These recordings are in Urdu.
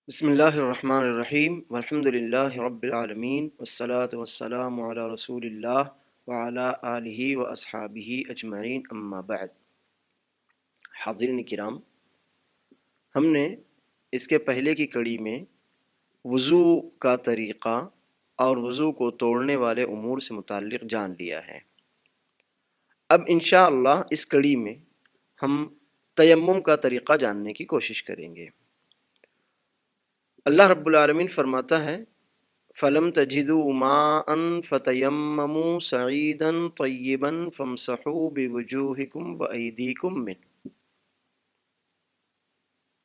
بسم اللہ الرحمن الرحیم والحمد للہ رب العالمین والصلاة والسلام علی رسول اللہ وعلی آلہ و اصحابہ اجمعین اما بعد۔ حاضرین کرام، ہم نے اس کے پہلے کی کڑی میں وضو کا طریقہ اور وضو کو توڑنے والے امور سے متعلق جان لیا ہے۔ اب انشاءاللہ اس کڑی میں ہم تیمم کا طریقہ جاننے کی کوشش کریں گے۔ اللہ رب العالمین فرماتا ہے فَلَمْ تَجِدُوا مَاءً فَتَيَمَّمُوا صَعِيدًا طَيِّبًا فَامْسَحُوا بِوُجُوهِكُمْ وَأَيْدِيكُمْ مِنْهُ۔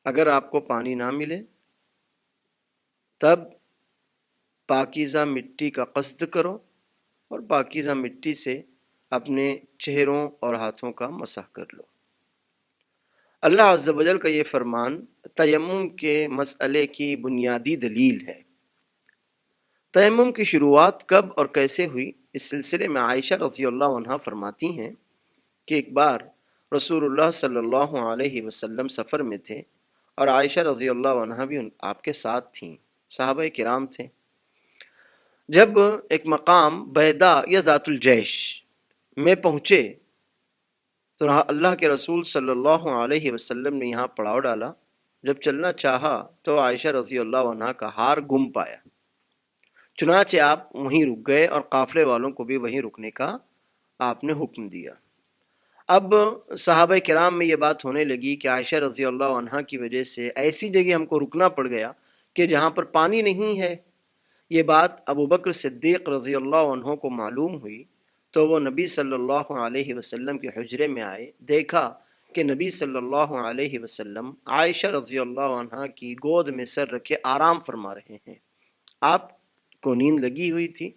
اگر آپ کو پانی نہ ملے تب پاکیزہ مٹی کا قصد کرو اور پاکیزہ مٹی سے اپنے چہروں اور ہاتھوں کا مسح کر لو۔ اللہ عز و جل کا یہ فرمان تیمم کے مسئلے کی بنیادی دلیل ہے۔ تیمم کی شروعات کب اور کیسے ہوئی، اس سلسلے میں عائشہ رضی اللہ عنہا فرماتی ہیں کہ ایک بار رسول اللہ صلی اللہ علیہ وسلم سفر میں تھے اور عائشہ رضی اللہ عنہا بھی آپ کے ساتھ تھیں، صحابہ کرام تھے۔ جب ایک مقام بیدا یا ذات الجیش میں پہنچے تو اللہ کے رسول صلی اللہ علیہ وسلم نے یہاں پڑاؤ ڈالا۔ جب چلنا چاہا تو عائشہ رضی اللہ عنہا کا ہار گم پایا، چنانچہ آپ وہیں رک گئے اور قافلے والوں کو بھی وہیں رکنے کا آپ نے حکم دیا۔ اب صحابہ کرام میں یہ بات ہونے لگی کہ عائشہ رضی اللہ عنہا کی وجہ سے ایسی جگہ ہم کو رکنا پڑ گیا کہ جہاں پر پانی نہیں ہے۔ یہ بات ابو بکر صدیق رضی اللہ عنہ کو معلوم ہوئی تو وہ نبی صلی اللہ علیہ وسلم کے حجرے میں آئے، دیکھا کہ نبی صلی اللہ علیہ وسلم عائشہ رضی اللہ عنہا کی گود میں سر رکھے آرام فرما رہے ہیں۔ آپ کو نیند لگی ہوئی تھی۔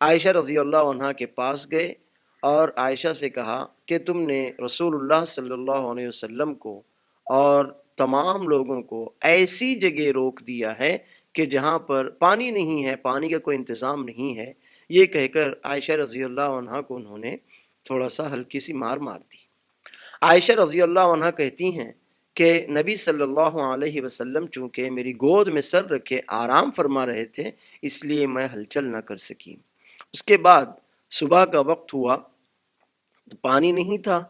عائشہ رضی اللہ عنہا کے پاس گئے اور عائشہ سے کہا کہ تم نے رسول اللہ صلی اللہ علیہ وسلم کو اور تمام لوگوں کو ایسی جگہ روک دیا ہے کہ جہاں پر پانی نہیں ہے، پانی کا کوئی انتظام نہیں ہے۔ یہ کہہ کر عائشہ رضی اللہ عنہا کو انہوں نے تھوڑا سا ہلکی سی مار دی۔ عائشہ رضی اللہ عنہا کہتی ہیں کہ نبی صلی اللہ علیہ وسلم چونکہ میری گود میں سر رکھے آرام فرما رہے تھے اس لیے میں ہلچل نہ کر سکی۔ اس کے بعد صبح کا وقت ہوا، پانی نہیں تھا،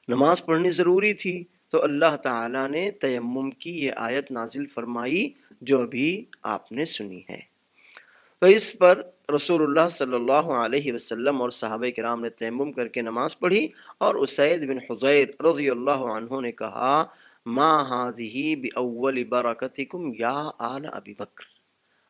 نماز پڑھنی ضروری تھی، تو اللہ تعالیٰ نے تیمم کی یہ آیت نازل فرمائی جو ابھی آپ نے سنی ہے۔ تو اس پر رسول اللہ صلی اللہ علیہ وسلم اور صحابہ کرام نے تیمم کر کے نماز پڑھی اور اسید بن حضیر رضی اللہ عنہ نے کہا ما هذه باول برکتکم یا آل ابی بکر،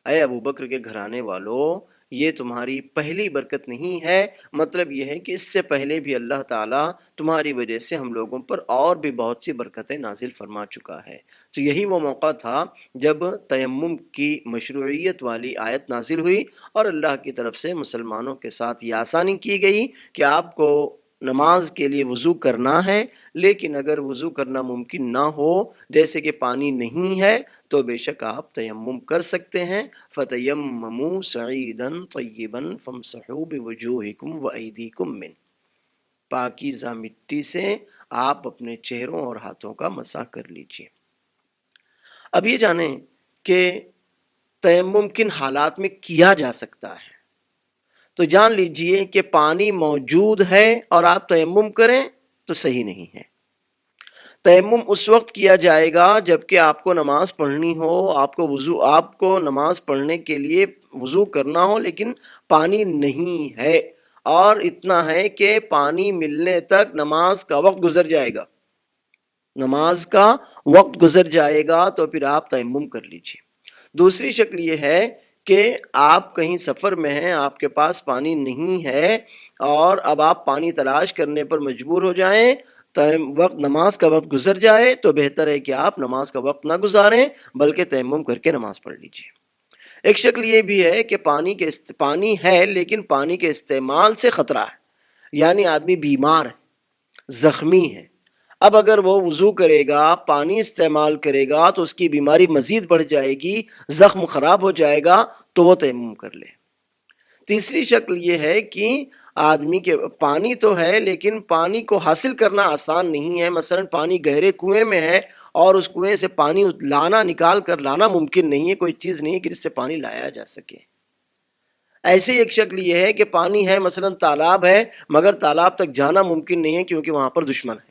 اے ابو بکر کے گھرانے والو، یہ تمہاری پہلی برکت نہیں ہے۔ مطلب یہ ہے کہ اس سے پہلے بھی اللہ تعالیٰ تمہاری وجہ سے ہم لوگوں پر اور بھی بہت سی برکتیں نازل فرما چکا ہے۔ تو یہی وہ موقع تھا جب تیمم کی مشروعیت والی آیت نازل ہوئی اور اللہ کی طرف سے مسلمانوں کے ساتھ یہ آسانی کی گئی کہ آپ کو نماز کے لیے وضو کرنا ہے، لیکن اگر وضو کرنا ممکن نہ ہو، جیسے کہ پانی نہیں ہے، تو بے شک آپ تیمم کر سکتے ہیں۔ فَتَيَمَّمُوا صَعِيدًا طَيِّبًا فَامْسَحُوا بِوُجُوهِكُمْ وَأَيْدِيكُمْ مِنْهُ، پاکیزہ مٹی سے آپ اپنے چہروں اور ہاتھوں کا مسح کر لیجئے۔ اب یہ جانیں کہ تیمم کن حالات میں کیا جا سکتا ہے۔ تو جان لیجئے کہ پانی موجود ہے اور آپ تیمم کریں تو صحیح نہیں ہے۔ تیمم اس وقت کیا جائے گا جبکہ آپ کو نماز پڑھنی ہو، آپ کو نماز پڑھنے کے لیے وضو کرنا ہو، لیکن پانی نہیں ہے اور اتنا ہے کہ پانی ملنے تک نماز کا وقت گزر جائے گا، تو پھر آپ تیمم کر لیجئے۔ دوسری شکل یہ ہے کہ آپ کہیں سفر میں ہیں، آپ کے پاس پانی نہیں ہے اور اب آپ پانی تلاش کرنے پر مجبور ہو جائیں، نماز کا وقت گزر جائے، تو بہتر ہے کہ آپ نماز کا وقت نہ گزاریں بلکہ تیمم کر کے نماز پڑھ لیجئے۔ ایک شکل یہ بھی ہے کہ پانی ہے لیکن پانی کے استعمال سے خطرہ ہے، یعنی آدمی بیمار ہے، زخمی ہے، اب اگر وہ وضو کرے گا، پانی استعمال کرے گا تو اس کی بیماری مزید بڑھ جائے گی، زخم خراب ہو جائے گا، تو وہ تیمم کر لے۔ تیسری شکل یہ ہے کہ آدمی کے پانی تو ہے لیکن پانی کو حاصل کرنا آسان نہیں ہے. مثلا پانی گہرے کنویں میں ہے اور اس کنویں سے پانی لانا نکال کر لانا ممکن نہیں ہے. کوئی چیز نہیں کہ جس سے پانی لایا جا سکے. ایسے ایک شکل یہ ہے کہ پانی ہے مثلا تالاب ہے مگر تالاب تک جانا ممکن نہیں ہے کیونکہ وہاں پر دشمن ہے.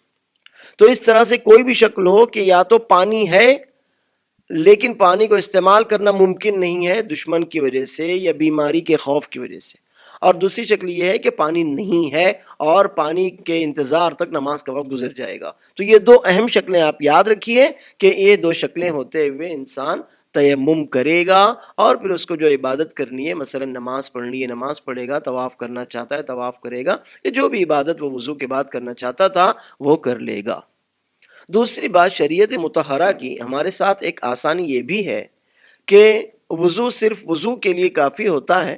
تو اس طرح سے کوئی بھی شکل ہو کہ یا تو پانی ہے لیکن پانی کو استعمال کرنا ممکن نہیں ہے دشمن کی وجہ سے یا بیماری کے خوف کی وجہ سے. اور دوسری شکل یہ ہے کہ پانی نہیں ہے اور پانی کے انتظار تک نماز کا وقت گزر جائے گا. تو یہ دو اہم شکلیں آپ یاد رکھیے کہ یہ دو شکلیں ہوتے ہوئے انسان تیمم کرے گا اور پھر اس کو جو عبادت کرنی ہے مثلا نماز پڑھنی ہے نماز پڑھے گا, طواف کرنا چاہتا ہے طواف کرے گا, یا جو بھی عبادت وہ وضو کے بعد کرنا چاہتا تھا وہ کر لے گا. دوسری بات شریعت مطہرہ کی ہمارے ساتھ ایک آسانی یہ بھی ہے کہ وضو صرف وضو کے لیے کافی ہوتا ہے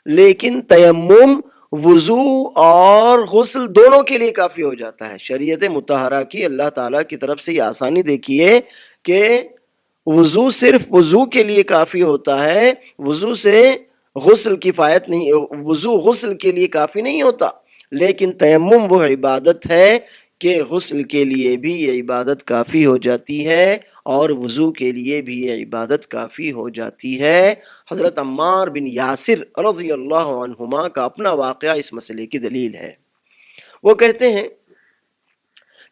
لیکن تیمم وضو اور غسل دونوں کے لیے کافی ہو جاتا ہے. شریعت مطہرہ کی اللہ تعالیٰ کی طرف سے یہ آسانی دیکھیے کہ وضو صرف وضو کے لیے کافی ہوتا ہے, وضو سے غسل کفایت نہیں, وضو غسل کے لیے کافی نہیں ہوتا, لیکن تیمم وہ عبادت ہے کہ غسل کے لیے بھی یہ عبادت کافی ہو جاتی ہے اور وضو کے لیے بھی یہ عبادت کافی ہو جاتی ہے. حضرت عمار بن یاسر رضی اللہ عنہما کا اپنا واقعہ اس مسئلے کی دلیل ہے. وہ کہتے ہیں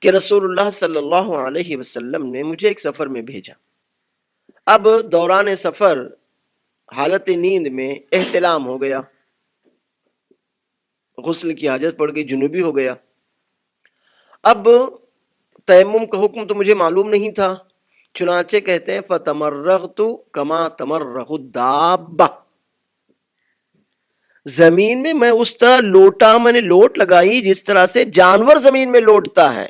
کہ رسول اللہ صلی اللہ علیہ وسلم نے مجھے ایک سفر میں بھیجا. اب دوران سفر حالت نیند میں احتلام ہو گیا, غسل کی حاجت پڑ گئی, جنوبی ہو گیا. اب تیمم کا حکم تو مجھے معلوم نہیں تھا, چنانچہ کہتے ہیں فتمرغت کما تمرغ الدابہ, زمین میں میں اس طرح لوٹا, میں نے لوٹ لگائی جس طرح سے جانور زمین میں لوٹتا ہے.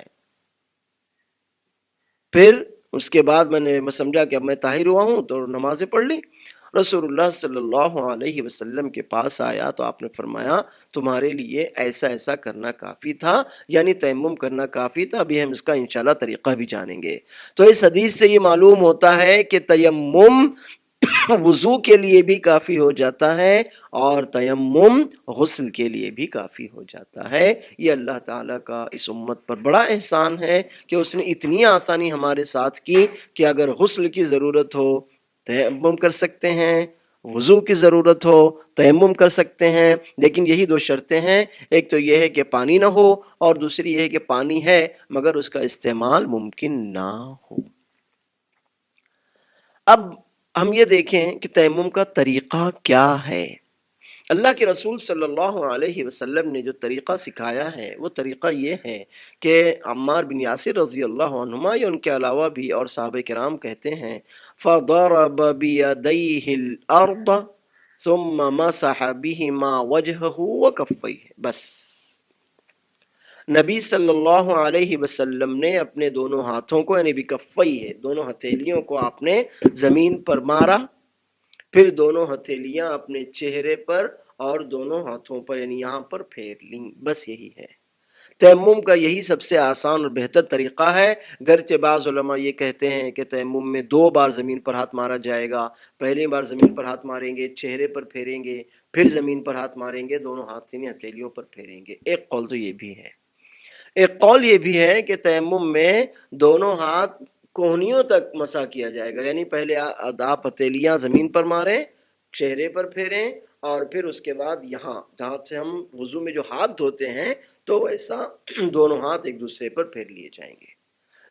پھر اس کے بعد میں نے سمجھا کہ اب میں طاہر ہوا ہوں تو نمازیں پڑھ لی. رسول اللہ صلی اللہ علیہ وسلم کے پاس آیا تو آپ نے فرمایا تمہارے لیے ایسا ایسا کرنا کافی تھا, یعنی تیمم کرنا کافی تھا. ابھی ہم اس کا انشاءاللہ طریقہ بھی جانیں گے. تو اس حدیث سے یہ معلوم ہوتا ہے کہ تیمم وضو کے لیے بھی کافی ہو جاتا ہے اور تیمم غسل کے لیے بھی کافی ہو جاتا ہے. یہ اللہ تعالیٰ کا اس امت پر بڑا احسان ہے کہ اس نے اتنی آسانی ہمارے ساتھ کی کہ اگر غسل کی ضرورت ہو تیمم کر سکتے ہیں, وضو کی ضرورت ہو تیمم کر سکتے ہیں, لیکن یہی دو شرطیں ہیں. ایک تو یہ ہے کہ پانی نہ ہو اور دوسری یہ ہے کہ پانی ہے مگر اس کا استعمال ممکن نہ ہو. اب ہم یہ دیکھیں کہ تیمم کا طریقہ کیا ہے. اللہ کے رسول صلی اللہ علیہ وسلم نے جو طریقہ سکھایا ہے وہ طریقہ یہ ہے کہ عمار بن یاسر رضی اللہ عنہما یا ان کے علاوہ بھی اور صحابہ کرام کہتے ہیں فضرب بيديه الارض ثم مسح بهما وجهه وكفيه. بس نبی صلی اللہ علیہ وسلم نے اپنے دونوں ہاتھوں کو یعنی بکفئی ہے دونوں ہتھیلیوں کو آپ نے زمین پر مارا, پھر دونوں ہتھیلیاں اپنے چہرے پر اور دونوں ہاتھوں پر یعنی یہاں پر پھیر لیں. بس یہی ہے تیمم کا, یہی سب سے آسان اور بہتر طریقہ ہے. گرچہ بعض علماء یہ کہتے ہیں کہ تیمم میں 2 بار زمین پر ہاتھ مارا جائے گا. پہلی بار زمین پر ہاتھ ماریں گے, چہرے پر پھیریں گے, پھر زمین پر ہاتھ ماریں گے, دونوں ہاتھ یعنی ہتھیلیوں پر پھیریں گے. ایک قول تو یہ بھی ہے. ایک قول یہ بھی ہے کہ تیمم میں دونوں ہاتھ کوہنیوں تک مسح کیا جائے گا, یعنی پہلے آپ ہتھیلیاں زمین پر ماریں, چہرے پر پھیریں اور پھر اس کے بعد یہاں جہاں سے ہم وضو میں جو ہاتھ دھوتے ہیں تو ایسا دونوں ہاتھ ایک دوسرے پر پھیر لیے جائیں گے.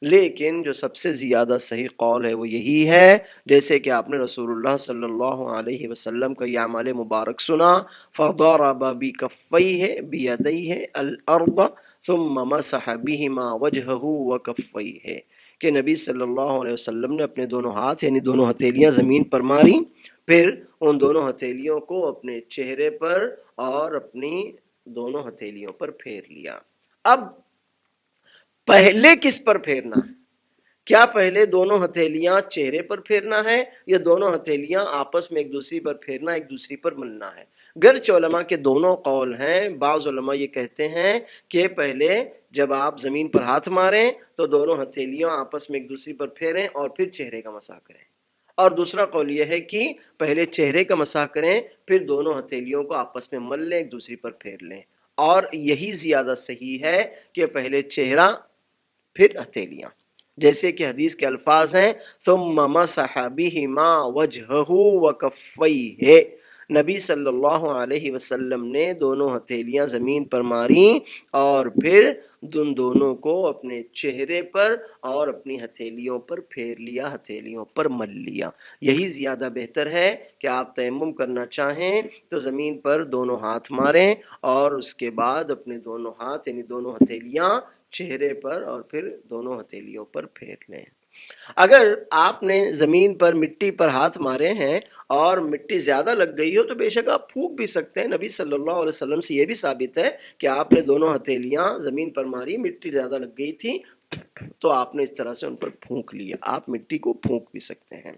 لیکن جو سب سے زیادہ صحیح قول ہے وہ یہی ہے جیسے کہ آپ نے رسول اللہ صلی اللہ علیہ وسلم کا یہ عمل مبارک سنا فضرب بکفیہ بیدیہ الارض ثم مسح بهما وجهه وکفیہ کہ نبی صلی اللہ علیہ وسلم نے اپنے دونوں ہاتھ یعنی دونوں ہتھیلیاں زمین پر ماری, پھر ان دونوں ہتھیلیوں کو اپنے چہرے پر اور اپنی دونوں ہتھیلیوں پر پھیر لیا. اب پہلے کس پر پھیرنا ہے؟ کیا پہلے دونوں ہتھیلیاں چہرے پر پھیرنا ہے یا دونوں ہتھیلیاں آپس میں ایک دوسری پر پھیرنا, ایک دوسری پر ملنا ہے؟ گرچہ علماء کے دونوں قول ہیں. بعض علماء یہ کہتے ہیں کہ پہلے جب آپ زمین پر ہاتھ ماریں تو دونوں ہتھیلیاں آپس میں ایک دوسری پر پھیریں اور پھر چہرے کا مسح کریں, اور دوسرا قول یہ ہے کہ پہلے چہرے کا مسح کریں پھر دونوں ہتھیلیوں کو آپس میں مل لیں, ایک دوسری پر پھیر لیں. اور یہی زیادہ صحیح ہے کہ پہلے چہرہ پھر ہتھیلیاں، جیسے کہ حدیث کے الفاظ ہیں ثم مسح بہما وجہہ وکفیہ، نبی صلی اللہ علیہ وسلم نے دونوں ہتھیلیاں زمین پر ماری اور پھر ان دونوں کو اپنے چہرے پر اور اپنی ہتھیلیوں پر پھیر لیا، ہتھیلیوں پر مل لیا۔ یہی زیادہ بہتر ہے کہ آپ تیمم کرنا چاہیں تو زمین پر دونوں ہاتھ ماریں اور اس کے بعد اپنے دونوں ہاتھ یعنی دونوں ہتھیلیاں چہرے پر اور پھر دونوں ہتھیلیوں پر پھیر لیں۔ اگر آپ نے زمین پر مٹی پر ہاتھ مارے ہیں اور مٹی زیادہ لگ گئی ہو تو بے شک آپ پھونک بھی سکتے ہیں۔ نبی صلی اللہ علیہ وسلم سے یہ بھی ثابت ہے کہ آپ نے دونوں ہتھیلیاں زمین پر ماری، مٹی زیادہ لگ گئی تھی تو آپ نے اس طرح سے ان پر پھونک لیا۔ آپ مٹی کو پھونک بھی سکتے ہیں،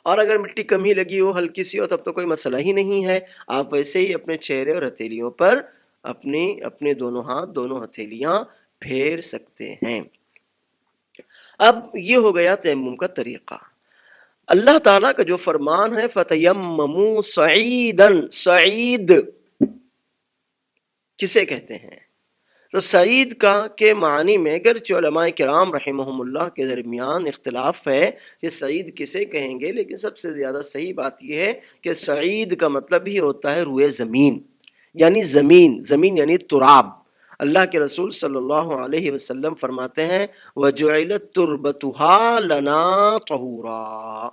اور اگر مٹی کم ہی لگی ہو، ہلکی سی ہو، تب تو کوئی مسئلہ ہی نہیں ہے، آپ ویسے ہی اپنے چہرے اور ہتھیلیوں پر اپنے دونوں ہاتھ دونوں ہتھیلیاں پھیر سکتے ہیں۔ اب یہ ہو گیا تیمم کا طریقہ۔ اللہ تعالیٰ کا جو فرمان ہے فَتَيَمَّمُوا صَعِيدًا، سعید کسے کہتے ہیں؟ تو سعید کا کے معنی میں اگرچہ علماء کرام رحمہم اللہ کے درمیان اختلاف ہے کہ سعید کسے کہیں گے، لیکن سب سے زیادہ صحیح بات یہ ہے کہ سعید کا مطلب ہی ہوتا ہے روئے زمین، یعنی زمین یعنی تراب۔ اللہ کے رسول صلی اللہ علیہ وسلم فرماتے ہیں وَجُعِلَتْ تُرْبَتُهَا لَنَا طَهُورًا،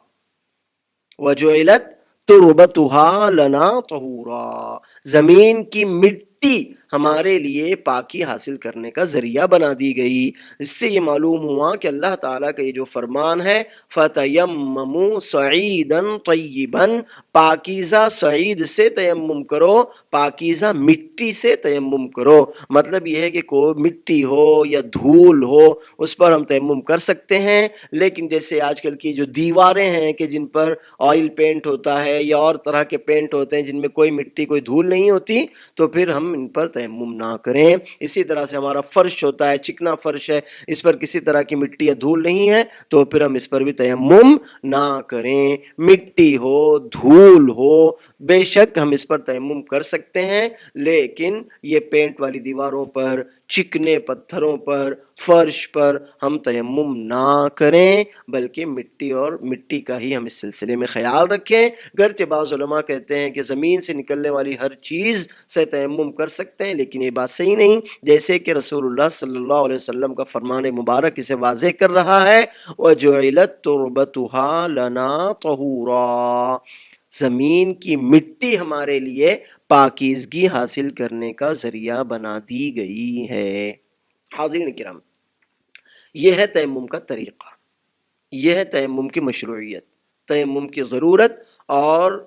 وَجُعِلَتْ تُرْبَتُهَا لَنَا طَهُورًا، زمین کی مٹی ہمارے لیے پاکی حاصل کرنے کا ذریعہ بنا دی گئی۔ اس سے یہ معلوم ہوا کہ اللہ تعالیٰ کا یہ جو فرمان ہے فَتَيَمَّمُوا صَعِيدًا طَيِّبًا، پاکیزہ سعید سے تیمم کرو، پاکیزہ مٹی سے تیمم کرو۔ مطلب یہ ہے کہ کوئی مٹی ہو یا دھول ہو اس پر ہم تیمم کر سکتے ہیں، لیکن جیسے آج کل کی جو دیواریں ہیں کہ جن پر آئل پینٹ ہوتا ہے یا اور طرح کے پینٹ ہوتے ہیں جن میں کوئی مٹی کوئی دھول نہیں ہوتی، تو پھر ہم ان پر تیمم نہ کریں۔ اسی طرح سے ہمارا فرش ہوتا ہے، چکنا فرش ہے، اس پر کسی طرح کی مٹی یا دھول نہیں ہے تو پھر ہم اس پر بھی تیمم نہ کریں۔ مٹی ہو دھول ہو بے شک ہم اس پر تیمم کر سکتے ہیں، لیکن یہ پینٹ والی دیواروں پر، چکنے پتھروں پر، فرش پر ہم تیمم نہ کریں، بلکہ مٹی کا ہی ہم اس سلسلے میں خیال رکھیں۔ گرچہ بعض علماء کہتے ہیں کہ زمین سے نکلنے والی ہر چیز سے تیمم کر سکتے ہیں، لیکن یہ بات صحیح نہیں، جیسے کہ رسول اللہ صلی اللہ علیہ وسلم کا فرمان مبارک اسے واضح کر رہا ہے وَجُعِلَتْ تُرْبَتُهَا لَنَا طَهُورًا، زمین کی مٹی ہمارے لیے پاکیزگی حاصل کرنے کا ذریعہ بنا دی گئی ہے۔ حاضرین کرام، یہ ہے تیمم کا طریقہ، یہ ہے تیمم کی مشروعیت، تیمم کی ضرورت اور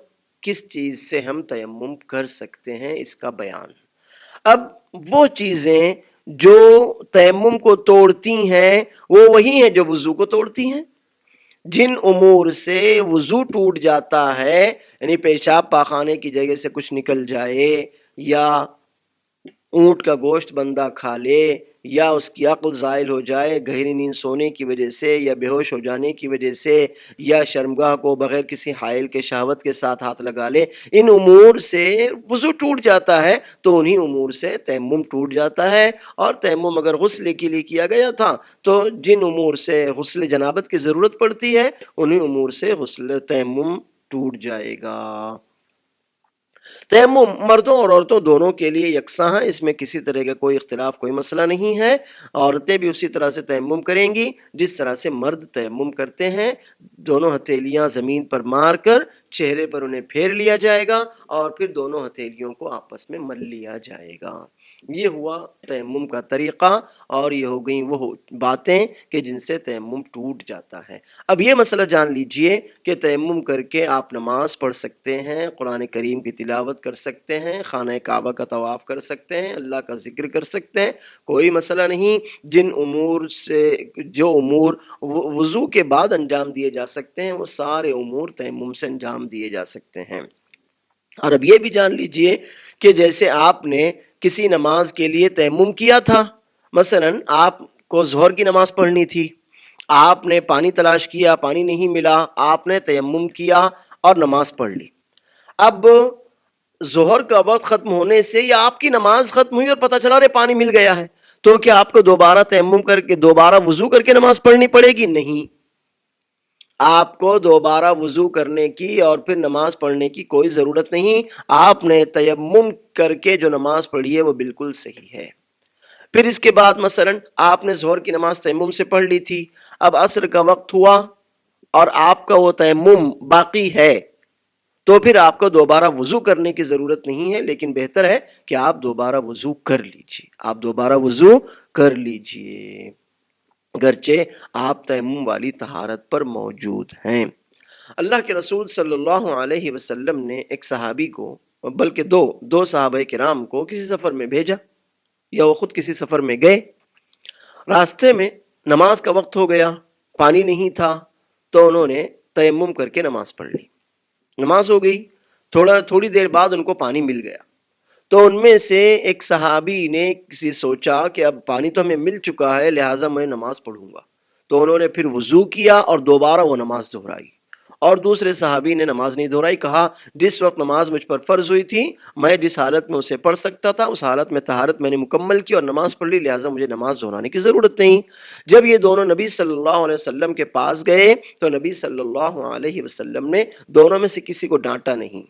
کس چیز سے ہم تیمم کر سکتے ہیں اس کا بیان۔ اب وہ چیزیں جو تیمم کو توڑتی ہیں وہ وہی ہیں جو وضو کو توڑتی ہیں۔ جن امور سے وضو ٹوٹ جاتا ہے، یعنی پیشاب پاخانے کی جگہ سے کچھ نکل جائے، یا اونٹ کا گوشت بندہ کھا لے، یا اس کی عقل زائل ہو جائے گہری نیند سونے کی وجہ سے، یا بے ہوش ہو جانے کی وجہ سے، یا شرمگاہ کو بغیر کسی حائل کے شہوت کے ساتھ ہاتھ لگا لے، ان امور سے وضو ٹوٹ جاتا ہے تو انہی امور سے تیمم ٹوٹ جاتا ہے۔ اور تیمم اگر غسل کے لیے کیا گیا تھا تو جن امور سے غسل جنابت کی ضرورت پڑتی ہے انہی امور سے غسل تیمم ٹوٹ جائے گا۔ تیمم مردوں اور عورتوں دونوں کے لیے یکساں ہے، اس میں کسی طرح کا کوئی اختلاف کوئی مسئلہ نہیں ہے۔ عورتیں بھی اسی طرح سے تیمم کریں گی جس طرح سے مرد تیمم کرتے ہیں، دونوں ہتھیلیاں زمین پر مار کر چہرے پر انہیں پھیر لیا جائے گا اور پھر دونوں ہتھیلیوں کو آپس میں مل لیا جائے گا۔ یہ ہوا تیمم کا طریقہ اور یہ ہو گئیں وہ باتیں کہ جن سے تیمم ٹوٹ جاتا ہے۔ اب یہ مسئلہ جان لیجئے کہ تیمم کر کے آپ نماز پڑھ سکتے ہیں، قرآن کریم کی تلاوت کر سکتے ہیں، خانہ کعبہ کا طواف کر سکتے ہیں، اللہ کا ذکر کر سکتے ہیں، کوئی مسئلہ نہیں۔ جن امور سے جو امور وضو کے بعد انجام دیے جا سکتے ہیں وہ سارے امور تیمم سے انجام دیے جا سکتے ہیں۔ اور اب یہ بھی جان لیجئے کہ جیسے آپ نے کسی نماز کے لیے تیمم کیا تھا، مثلا آپ کو ظہر کی نماز پڑھنی تھی، آپ نے پانی تلاش کیا، پانی نہیں ملا، آپ نے تیمم کیا اور نماز پڑھ لی۔ اب ظہر کا وقت ختم ہونے سے یا آپ کی نماز ختم ہوئی اور پتہ چلا ارے پانی مل گیا ہے، تو کیا آپ کو دوبارہ تیمم کر کے دوبارہ وضو کر کے نماز پڑھنی پڑے گی؟ نہیں، آپ کو دوبارہ وضو کرنے کی اور پھر نماز پڑھنے کی کوئی ضرورت نہیں. آپ نے تیمم کر کے جو نماز پڑھی ہے وہ بالکل صحیح ہے. پھر اس کے بعد مثلا آپ نے ظہر کی نماز تیمم سے پڑھ لی تھی، اب عصر کا وقت ہوا اور آپ کا وہ تیمم باقی ہے، تو پھر آپ کو دوبارہ وضو کرنے کی ضرورت نہیں ہے، لیکن بہتر ہے کہ آپ دوبارہ وضو کر لیجئے، آپ دوبارہ وضو کر لیجئے گرچہ آپ تیمم والی طہارت پر موجود ہیں. اللہ کے رسول صلی اللہ علیہ وسلم نے ایک صحابی کو، بلکہ دو صحابہ کرام کو کسی سفر میں بھیجا، یا وہ خود کسی سفر میں گئے. راستے میں نماز کا وقت ہو گیا، پانی نہیں تھا، تو انہوں نے تیمم کر کے نماز پڑھ لی. نماز ہو گئی، تھوڑی دیر بعد ان کو پانی مل گیا. تو ان میں سے ایک صحابی نے سوچا کہ اب پانی تو ہمیں مل چکا ہے، لہٰذا میں نماز پڑھوں گا. تو انہوں نے پھر وضو کیا اور دوبارہ وہ نماز دہرائی. اور دوسرے صحابی نے نماز نہیں دہرائی، کہا جس وقت نماز مجھ پر فرض ہوئی تھی میں جس حالت میں اسے پڑھ سکتا تھا اس حالت میں طہارت میں نے مکمل کی اور نماز پڑھ لی، لہٰذا مجھے نماز دہرانے کی ضرورت نہیں. جب یہ دونوں نبی صلی اللہ علیہ وسلم کے پاس گئے تو نبی صلی اللہ علیہ وسلم نے دونوں میں سے کسی کو ڈانٹا نہیں.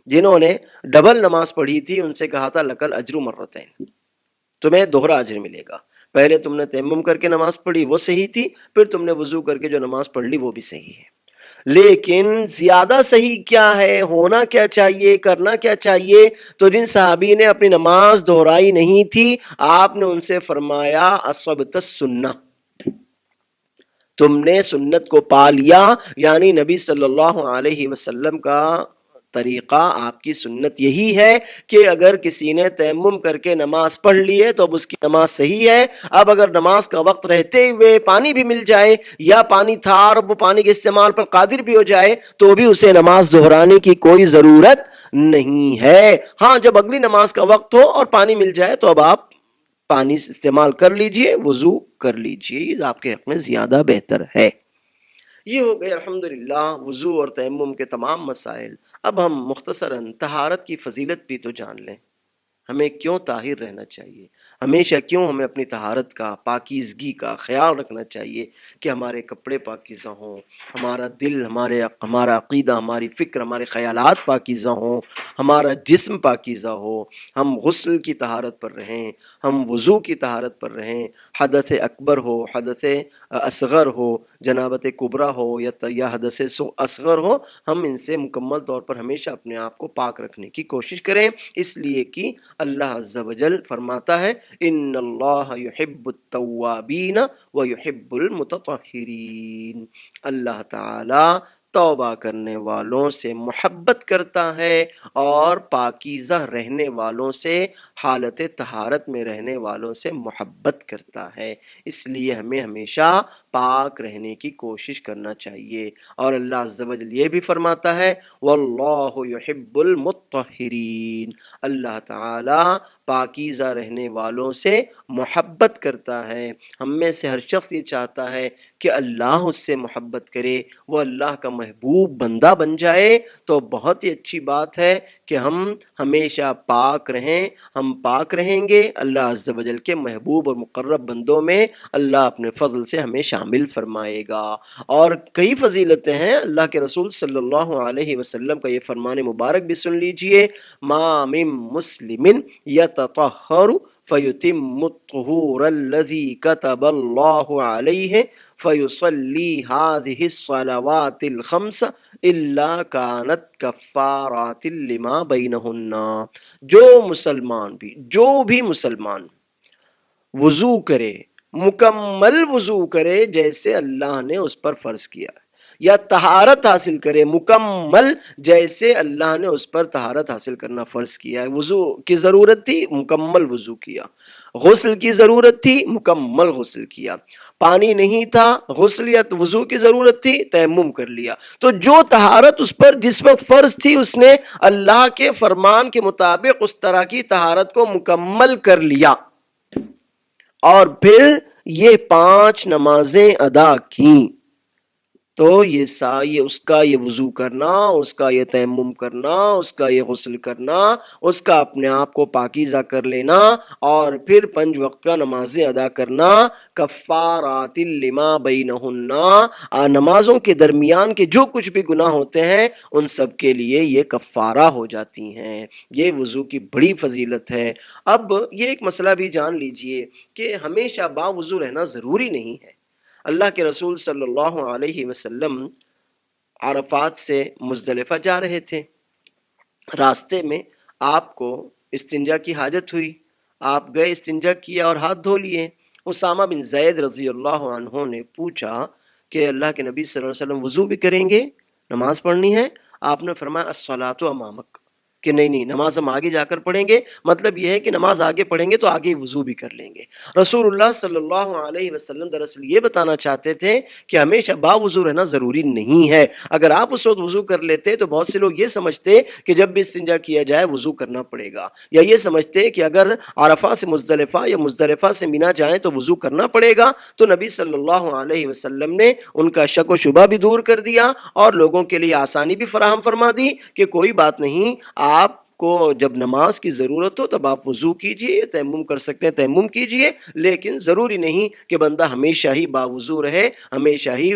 جنہوں نے ڈبل نماز پڑھی تھی ان سے کہا تھا لکل اجر مرتین، تمہیں دوہرا اجر ملے گا. پہلے تم نے تیمم کر کے نماز پڑھی وہ صحیح تھی، پھر تم نے وضو کر کے جو نماز پڑھ لی وہ بھی صحیح ہے. لیکن زیادہ صحیح کیا ہے، ہونا کیا چاہیے، کرنا کیا چاہیے؟ تو جن صحابی نے اپنی نماز دہرائی نہیں تھی آپ نے ان سے فرمایا اصبت السنہ، تم نے سنت کو پا لیا. یعنی نبی صلی اللہ علیہ وسلم کا طریقہ، آپ کی سنت یہی ہے کہ اگر کسی نے تیمم کر کے نماز پڑھ لی ہے تو اب اس کی نماز صحیح ہے. اب اگر نماز کا وقت رہتے ہوئے پانی بھی مل جائے یا پانی تھا اور وہ پانی کے استعمال پر قادر بھی ہو جائے تو بھی اسے نماز دہرانے کی کوئی ضرورت نہیں ہے. ہاں، جب اگلی نماز کا وقت ہو اور پانی مل جائے تو اب آپ پانی استعمال کر لیجئے، وضو کر لیجئے، یہ آپ کے حق میں زیادہ بہتر ہے. یہ ہو گئے الحمدللہ وضو اور تیمم کے تمام مسائل. اب ہم مختصراً طہارت کی فضیلت بھی تو جان لیں. ہمیں کیوں طاہر رہنا چاہیے، ہمیشہ کیوں ہمیں اپنی طہارت کا، پاکیزگی کا خیال رکھنا چاہیے کہ ہمارے کپڑے پاکیزہ ہوں، ہمارا دل، ہمارا عقیدہ، ہماری فکر، ہمارے خیالات پاکیزہ ہوں، ہمارا جسم پاکیزہ ہو، ہم غسل کی طہارت پر رہیں، ہم وضو کی طہارت پر رہیں، حدث اکبر ہو، حدث اصغر ہو، جنابت کبریٰ ہو یا حدث اصغر ہو، ہم ان سے مکمل طور پر ہمیشہ اپنے آپ کو پاک رکھنے کی کوشش کریں. اس لیے کہ اللہ عز و جل فرماتا ہے ان اللہ یحب التوابین ویحب المتطہرین، اللہ تعالی توبہ کرنے والوں سے محبت کرتا ہے اور پاکیزہ رہنے والوں سے، حالت طہارت میں رہنے والوں سے محبت کرتا ہے. اس لیے ہمیں ہمیشہ پاک رہنے کی کوشش کرنا چاہیے. اور اللہ عز و جل یہ بھی فرماتا ہے واللہ یحب المطہرین، اللہ تعالی پاکیزہ رہنے والوں سے محبت کرتا ہے. ہم میں سے ہر شخص یہ چاہتا ہے کہ اللہ اس سے محبت کرے، وہ اللہ کا محبوب بندہ بن جائے. تو بہت ہی اچھی بات ہے کہ ہم ہمیشہ پاک رہیں. ہم پاک رہیں گے، اللہ عز و جل کے محبوب اور مقرب بندوں میں اللہ اپنے فضل سے ہمیں شامل فرمائے گا. اور کئی فضیلتیں ہیں. اللہ کے رسول صلی اللہ علیہ وسلم کا یہ فرمان مبارک بھی سن لیجئے، ما من مسلم یتطہر فیتم الطہور الذی کتب اللہ علیہ فیصلی هذه الصلوات الخمس الا كانت کفارات لما بینہن. جو بھی مسلمان وضو کرے، مکمل وضو کرے جیسے اللہ نے اس پر فرض کیا، یا طہارت حاصل کرے مکمل جیسے اللہ نے اس پر طہارت حاصل کرنا فرض کیا ہے. وضو کی ضرورت تھی، مکمل وضو کیا. غسل کی ضرورت تھی، مکمل غسل کیا. پانی نہیں تھا، غسل یا وضو کی ضرورت تھی، تیمم کر لیا. تو جو طہارت اس پر جس وقت فرض تھی اس نے اللہ کے فرمان کے مطابق اس طرح کی طہارت کو مکمل کر لیا اور پھر یہ 5 نمازیں ادا کیں. تو یہ اس کا یہ وضو کرنا، اس کا یہ تیمم کرنا، اس کا یہ غسل کرنا، اس کا اپنے آپ کو پاکیزہ کر لینا اور پھر 5 وقت کا نمازیں ادا کرنا، کفارات لما بینہن، نمازوں کے درمیان کے جو کچھ بھی گناہ ہوتے ہیں ان سب کے لیے یہ کفارہ ہو جاتی ہیں۔ یہ وضو کی بڑی فضیلت ہے۔ اب یہ ایک مسئلہ بھی جان لیجئے کہ ہمیشہ باوضو رہنا ضروری نہیں ہے۔ اللہ کے رسول صلی اللہ علیہ وسلم عرفات سے مزدلفہ جا رہے تھے، راستے میں آپ کو استنجا کی حاجت ہوئی، آپ گئے، استنجا کیا اور ہاتھ دھو لیے۔ اسامہ بن زید رضی اللہ عنہ نے پوچھا کہ اللہ کے نبی صلی اللہ علیہ وسلم وضو بھی کریں گے، نماز پڑھنی ہے؟ آپ نے فرمایا الصلاۃ امامک، کہ نہیں نماز ہم آگے جا کر پڑھیں گے، مطلب یہ ہے کہ نماز آگے پڑھیں گے تو آگے وضو بھی کر لیں گے۔ رسول اللہ صلی اللہ علیہ وسلم دراصل یہ بتانا چاہتے تھے کہ ہمیشہ باوضو رہنا ضروری نہیں ہے۔ اگر آپ اس وقت وضو کر لیتے تو بہت سے لوگ یہ سمجھتے کہ جب بھی استنجا کیا جائے وضو کرنا پڑے گا، یا یہ سمجھتے کہ اگر عرفہ سے مزدلفہ یا مزدلفہ سے مینا جائیں تو وضو کرنا پڑے گا۔ تو نبی صلی اللہ علیہ وسلم نے ان کا شک و شبہ بھی دور کر دیا اور لوگوں کے لیے آسانی بھی فراہم فرما دی کہ کوئی بات نہیں، آپ کو جب نماز کی ضرورت ہو تب آپ وضو کیجئے، تیمم کر سکتے ہیں تیمم کیجئے، لیکن ضروری نہیں کہ بندہ ہمیشہ ہی باوضو رہے، ہمیشہ ہی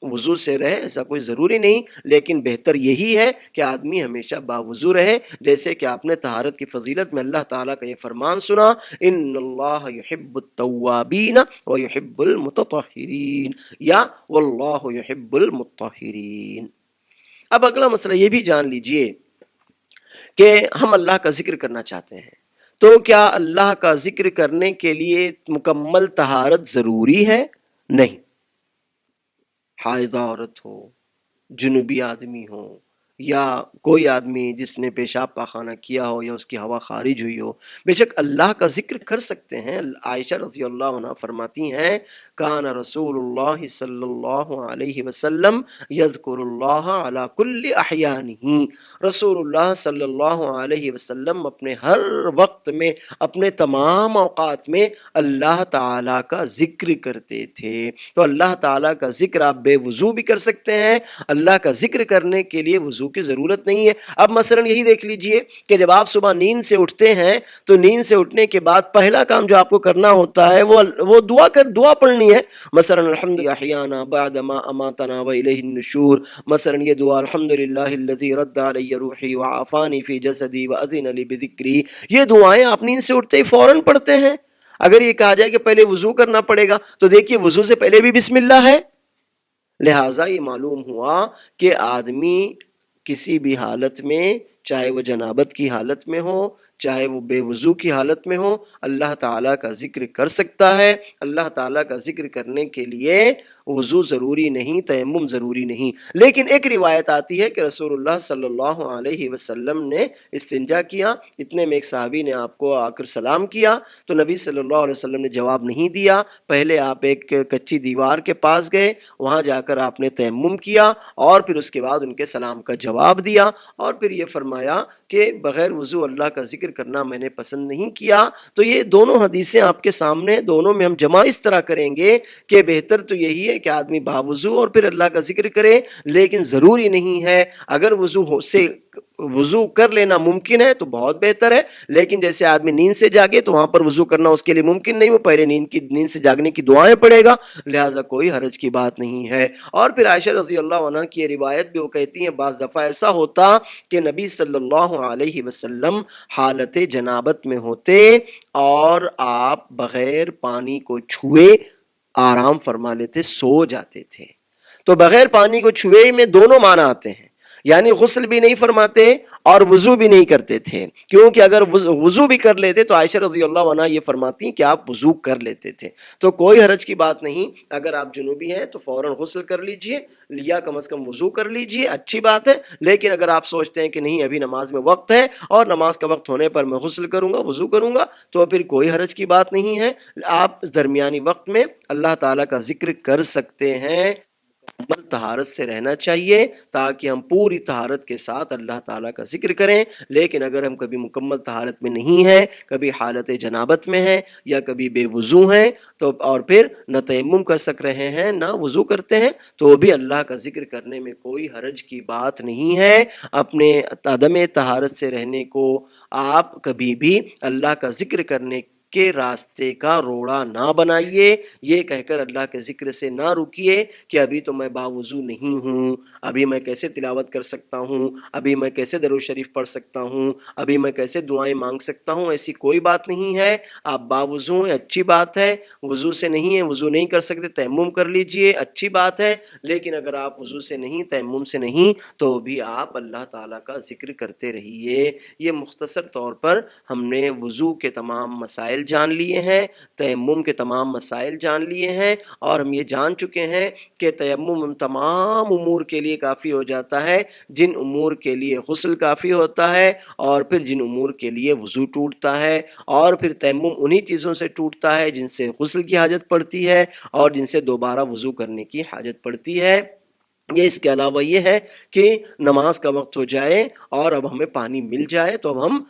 وضو سے رہے، ایسا کوئی ضروری نہیں، لیکن بہتر یہی ہے کہ آدمی ہمیشہ باوضو رہے۔ جیسے کہ آپ نے طہارت کی فضیلت میں اللہ تعالیٰ کا یہ فرمان سنا، ان اللہ یحب التوابین ویحب المتطہرین، یا واللہ یحب المطہرین۔ اب اگلا مسئلہ یہ بھی جان لیجئے کہ ہم اللہ کا ذکر کرنا چاہتے ہیں، تو کیا اللہ کا ذکر کرنے کے لیے مکمل طہارت ضروری ہے؟ نہیں۔ حائضہ عورت ہو، جنوبی آدمی ہو، یا کوئی آدمی جس نے پیشاب پاخانہ کیا ہو یا اس کی ہوا خارج ہوئی ہو، بے شک اللہ کا ذکر کر سکتے ہیں۔ عائشہ رضی اللہ عنہ فرماتی ہیں کان رسول اللہ صلی اللہ علیہ وسلم یذکر اللہ علی کل احیانہ، رسول اللہ صلی اللہ علیہ وسلم اپنے ہر وقت میں، اپنے تمام اوقات میں اللہ تعالیٰ کا ذکر کرتے تھے۔ تو اللہ تعالیٰ کا ذکر آپ بے وضو بھی کر سکتے ہیں، اللہ کا ذکر کرنے کے لیے وضو کی ضرورت نہیں ہے۔ اب مثلا یہی دیکھ لیجئے کہ جب آپ صبح نیند سے اٹھتے ہیں تو نیند سے اٹھنے کے بعد پہلا کام جو آپ کو کرنا ہوتا ہے وہ دعا پڑھنی ہے۔ مثلا الحمد احیانا بعد ما اماتنا والیہ النشور، مثلا یہ دعا الحمدللہ الذی رد علی روحی وعافانی فی جسدی واذن لی بذکری، یہ دعائیں آپ نیند سے اٹھتے ہی فوراً پڑھتے ہیں۔ اگر یہ کہا جائے کہ پہلے وضو کرنا پڑے گا تو دیکھیے وضو سے پہلے بھی بسم اللہ ہے۔ لہٰذا یہ معلوم ہوا کہ آدمی کسی بھی حالت میں، چاہے وہ جنابت کی حالت میں ہو، چاہے وہ بے وضو کی حالت میں ہو، اللہ تعالیٰ کا ذکر کر سکتا ہے۔ اللہ تعالیٰ کا ذکر کرنے کے لیے وضو ضروری نہیں، تیمم ضروری نہیں۔ لیکن ایک روایت آتی ہے کہ رسول اللہ صلی اللہ علیہ وسلم نے استنجا کیا، اتنے میں ایک صحابی نے آپ کو آ کر سلام کیا تو نبی صلی اللہ علیہ وسلم نے جواب نہیں دیا، پہلے آپ ایک کچی دیوار کے پاس گئے، وہاں جا کر آپ نے تیمم کیا اور پھر اس کے بعد ان کے سلام کا جواب دیا، اور پھر یہ فرمایا کہ بغیر وضو اللہ کا ذکر کرنا میں نے پسند نہیں کیا۔ تو یہ دونوں حدیثیں آپ کے سامنے، دونوں میں ہم جمع اس طرح کریں گے کہ بہتر تو یہی ہے کہ آدمی باوضو اور پھر اللہ کا ذکر کرے، لیکن ضروری نہیں ہے۔ اگر وضو کر لینا ممکن ہے تو بہت بہتر ہے، لیکن جیسے آدمی نیند سے جاگے تو وہاں پر وضو کرنا اس کے لیے ممکن نہیں، وہ پہلے نیند سے جاگنے کی دعائیں پڑھے گا، لہٰذا کوئی حرج کی بات نہیں ہے۔ اور پھر عائشہ رضی اللہ عنہ کی روایت بھی وہ کہتی ہیں بعض دفعہ ایسا ہوتا کہ نبی صلی اللہ علیہ وسلم حالت جنابت میں ہوتے اور آپ بغیر پانی کو چھوئے آرام فرما لیتے، سو جاتے تھے۔ تو بغیر پانی کو چھوئے میں دونوں معنی آتے ہیں، یعنی غسل بھی نہیں فرماتے اور وضو بھی نہیں کرتے تھے، کیونکہ اگر وضو بھی کر لیتے تو عائشہ رضی اللہ عنہ یہ فرماتی کہ آپ وضو کر لیتے تھے۔ تو کوئی حرج کی بات نہیں، اگر آپ جنوبی ہیں تو فوراً غسل کر لیجئے، یا کم از کم وضو کر لیجئے، اچھی بات ہے۔ لیکن اگر آپ سوچتے ہیں کہ نہیں ابھی نماز میں وقت ہے اور نماز کا وقت ہونے پر میں غسل کروں گا، وضو کروں گا، تو پھر کوئی حرج کی بات نہیں ہے، آپ درمیانی وقت میں اللہ تعالیٰ کا ذکر کر سکتے ہیں۔ مکمل طہارت سے رہنا چاہیے تاکہ ہم پوری طہارت کے ساتھ اللہ تعالیٰ کا ذکر کریں. لیکن اگر ہم کبھی مکمل طہارت میں نہیں ہیں، کبھی حالت جنابت میں ہیں یا کبھی بے وضو ہیں، تو اور پھر نہ تیمم کر سک رہے ہیں نہ وضو کرتے ہیں، تو بھی اللہ کا ذکر کرنے میں کوئی حرج کی بات نہیں ہے. اپنے عدم طہارت سے رہنے کو آپ کبھی بھی اللہ کا ذکر کرنے کے راستے کا روڑا نہ بنائیے. یہ کہہ کر اللہ کے ذکر سے نہ رکیے کہ ابھی تو میں باوضو نہیں ہوں، ابھی میں کیسے تلاوت کر سکتا ہوں، ابھی میں کیسے درود شریف پڑھ سکتا ہوں، ابھی میں کیسے دعائیں مانگ سکتا ہوں. ایسی کوئی بات نہیں ہے. آپ باوضو ہیں، اچھی بات ہے. وضو سے نہیں ہے، وضو نہیں کر سکتے، تیمم کر لیجئے، اچھی بات ہے. لیکن اگر آپ وضو سے نہیں، تیمم سے نہیں، تو بھی آپ اللہ تعالیٰ کا ذکر کرتے رہیے. یہ مختصر طور پر ہم نے وضو کے تمام مسائل جان لیے ہیں، تیمم کے تمام مسائل جان لیے ہیں، اور ہم یہ جان چکے ہیں کہ تیمم ان تمام امور کے لیے کافی ہو جاتا ہے جن امور کے لیے غسل کافی ہوتا ہے، اور پھر جن امور کے لیے وضو ٹوٹتا ہے، اور پھر تیمم انہی چیزوں سے ٹوٹتا ہے جن سے غسل کی حاجت پڑتی ہے اور جن سے دوبارہ وضو کرنے کی حاجت پڑتی ہے. یہ اس کے علاوہ یہ ہے کہ نماز کا وقت ہو جائے اور اب ہمیں پانی مل جائے تو اب ہم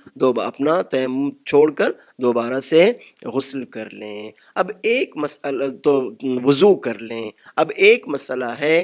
اپنا تیمم چھوڑ کر دوبارہ سے غسل کر لیں. اب ایک مسئلہ تو وضو کر لیں. اب ایک مسئلہ ہے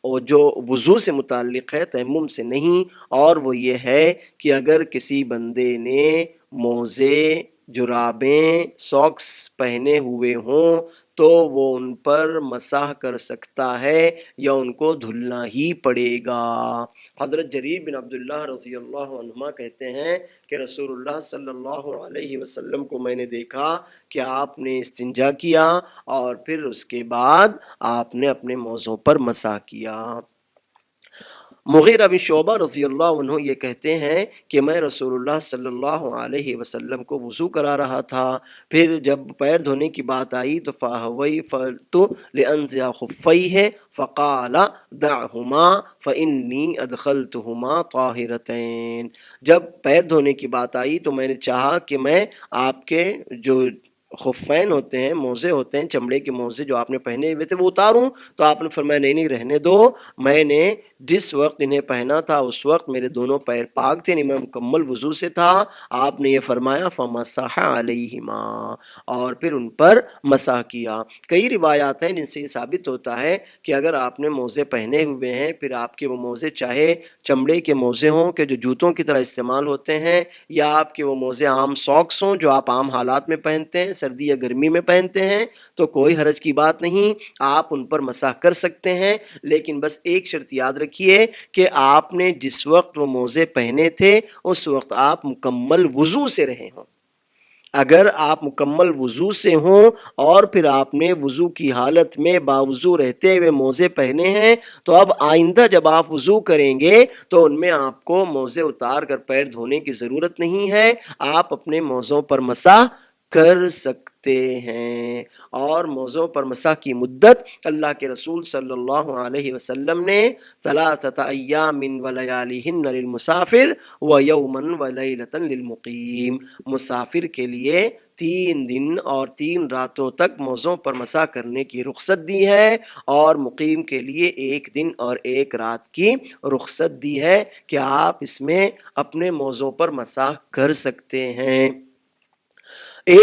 اور جو وضو سے متعلق ہے، تیمم سے نہیں، اور وہ یہ ہے کہ اگر کسی بندے نے موزے، جرابیں، ساکس پہنے ہوئے ہوں تو وہ ان پر مسح کر سکتا ہے یا ان کو دھلنا ہی پڑے گا. حضرت جریر بن عبداللہ رضی اللہ عنہما کہتے ہیں کہ رسول اللہ صلی اللہ علیہ وسلم کو میں نے دیکھا کہ آپ نے استنجا کیا اور پھر اس کے بعد آپ نے اپنے موزوں پر مسح کیا. مغیرہ بن شعبہ رضی اللہ عنہ یہ کہتے ہیں کہ میں رسول اللہ صلی اللہ علیہ وسلم کو وضو کرا رہا تھا، پھر جب پیر دھونے کی بات آئی تو فَأَحْوَيْتُ لِأَنْزِعَ خُفَّيْهِ فَقَالَ دَعْهُمَا فَإِنِّي أَدْخَلْتُهُمَا طَاهِرَتَيْنِ. جب پیر دھونے کی بات آئی تو میں نے چاہا کہ میں آپ کے جو خفین ہوتے ہیں، موزے ہوتے ہیں، چمڑے کے موزے جو آپ نے پہنے ہوئے تھے وہ اتاروں، تو آپ نے فرمایا نہیں نہیں رہنے دو. میں نے جس وقت انہیں پہنا تھا اس وقت میرے دونوں پیر پاک تھے، میں مکمل وضو سے تھا. آپ نے یہ فرمایا فَمَسَحَ عَلَيْهِمَا، اور پھر ان پر مسح کیا. کئی روایات ہیں جن سے یہ ثابت ہوتا ہے کہ اگر آپ نے موزے پہنے ہوئے ہیں، پھر آپ کے وہ موزے چاہے چمڑے کے موزے ہوں کہ جو جوتوں کی طرح استعمال ہوتے ہیں، یا آپ کے وہ موزے عام ساکس ہوں جو آپ عام حالات میں پہنتے ہیں، سردی یا گرمی میں پہنتے ہیں، تو کوئی حرج کی بات نہیں، آپ ان پر مسح کر سکتے ہیں. لیکن بس ایک شرط یاد رکھیے کہ آپ نے جس وقت وہ موزے پہنے تھے اس وقت آپ مکمل وضو سے رہے ہوں. اگر آپ مکمل وضو سے ہوں اور پھر آپ نے وضو کی حالت میں باوضو رہتے ہوئے موزے پہنے ہیں، تو اب آئندہ جب آپ وضو کریں گے تو ان میں آپ کو موزے اتار کر پیر دھونے کی ضرورت نہیں ہے. آپ اپنے موزوں پر مسح کر سکتے ہیں. اور موزوں پر مسح کی مدت اللہ کے رسول صلی اللہ علیہ وسلم نے 3 ایام ولیالہن للمسافر ویوما ولیلۃ للمقیم، مسافر کے لیے 3 دن اور 3 راتوں تک موزوں پر مسح کرنے کی رخصت دی ہے، اور مقیم کے لیے 1 دن اور 1 رات کی رخصت دی ہے کہ آپ اس میں اپنے موزوں پر مسح کر سکتے ہیں.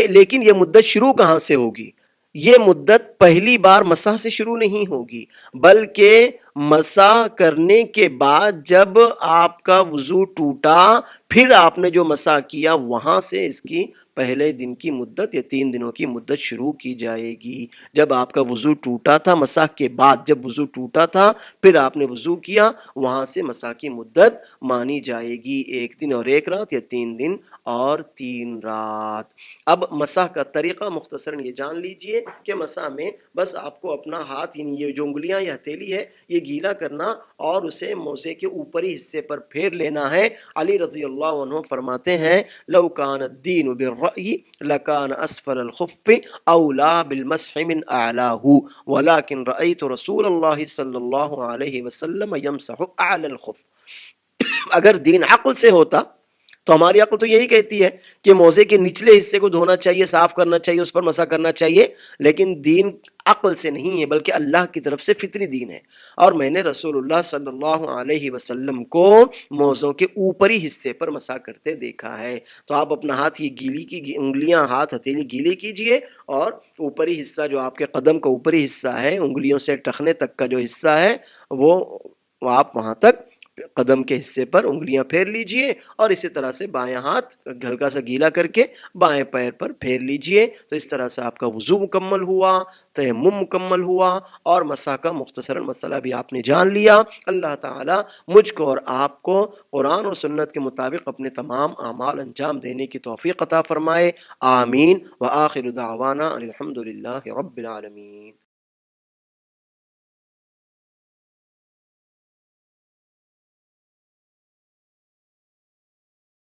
لیکن یہ مدت شروع کہاں سے ہوگی؟ یہ مدت پہلی بار مسح سے شروع نہیں ہوگی، بلکہ مسح کرنے کے بعد جب آپ کا وضو ٹوٹا پھر آپ نے جو مسح کیا وہاں سے اس کی پہلے دن کی مدت یا 3 دنوں کی مدت شروع کی جائے گی. جب آپ کا وضو ٹوٹا تھا، مسح کے بعد جب وضو ٹوٹا تھا پھر آپ نے وضو کیا، وہاں سے مسح کی مدت مانی جائے گی 1 دن اور 1 رات یا 3 دن اور 3 رات. اب مسح کا طریقہ مختصراً یہ جان لیجئے کہ مسح میں بس آپ کو اپنا ہاتھ، یعنی یہ جو انگلیاں یا ہتھیلی ہے، یہ گیلا کرنا اور اسے موزے کے اوپری حصے پر پھیر لینا ہے. علی رضی اللہ عنہ فرماتے ہیں لو کان الدین بالرأی لکان اسفل الخف اولا بالمسح من اعلاہ ولکن رأیت رسول اللہ صلی اللہ علیہ وسلم یمسح اعلی الخف. اگر دین عقل سے ہوتا تو ہماری عقل تو یہی کہتی ہے کہ موزے کے نچلے حصے کو دھونا چاہیے، صاف کرنا چاہیے، اس پر مسح کرنا چاہیے، لیکن دین عقل سے نہیں ہے بلکہ اللہ کی طرف سے فطری دین ہے۔ اور میں نے رسول اللہ صلی اللہ علیہ وسلم کو موزوں کے اوپری حصے پر مسح کرتے دیکھا ہے۔ تو آپ اپنا ہاتھ یہ گیلی کی انگلیاں، ہاتھ ہتھیلی گیلی کیجئے، اور اوپری حصہ جو آپ کے قدم کا اوپری حصہ ہے، انگلیوں سے ٹخنے تک کا جو حصہ ہے، وہ آپ وہاں تک قدم کے حصے پر انگلیاں پھیر لیجئے، اور اسی طرح سے بائیں ہاتھ ہلکا سا گیلا کر کے بائیں پیر پر پھیر لیجئے۔ تو اس طرح سے آپ کا وضو مکمل ہوا، تیمم مکمل ہوا، اور مسح کا مختصراً مسئلہ بھی آپ نے جان لیا۔ اللہ تعالی مجھ کو اور آپ کو قرآن اور سنت کے مطابق اپنے تمام اعمال انجام دینے کی توفیق عطا فرمائے، آمین۔ وآخر دعوانا الحمد للہ رب العالمین۔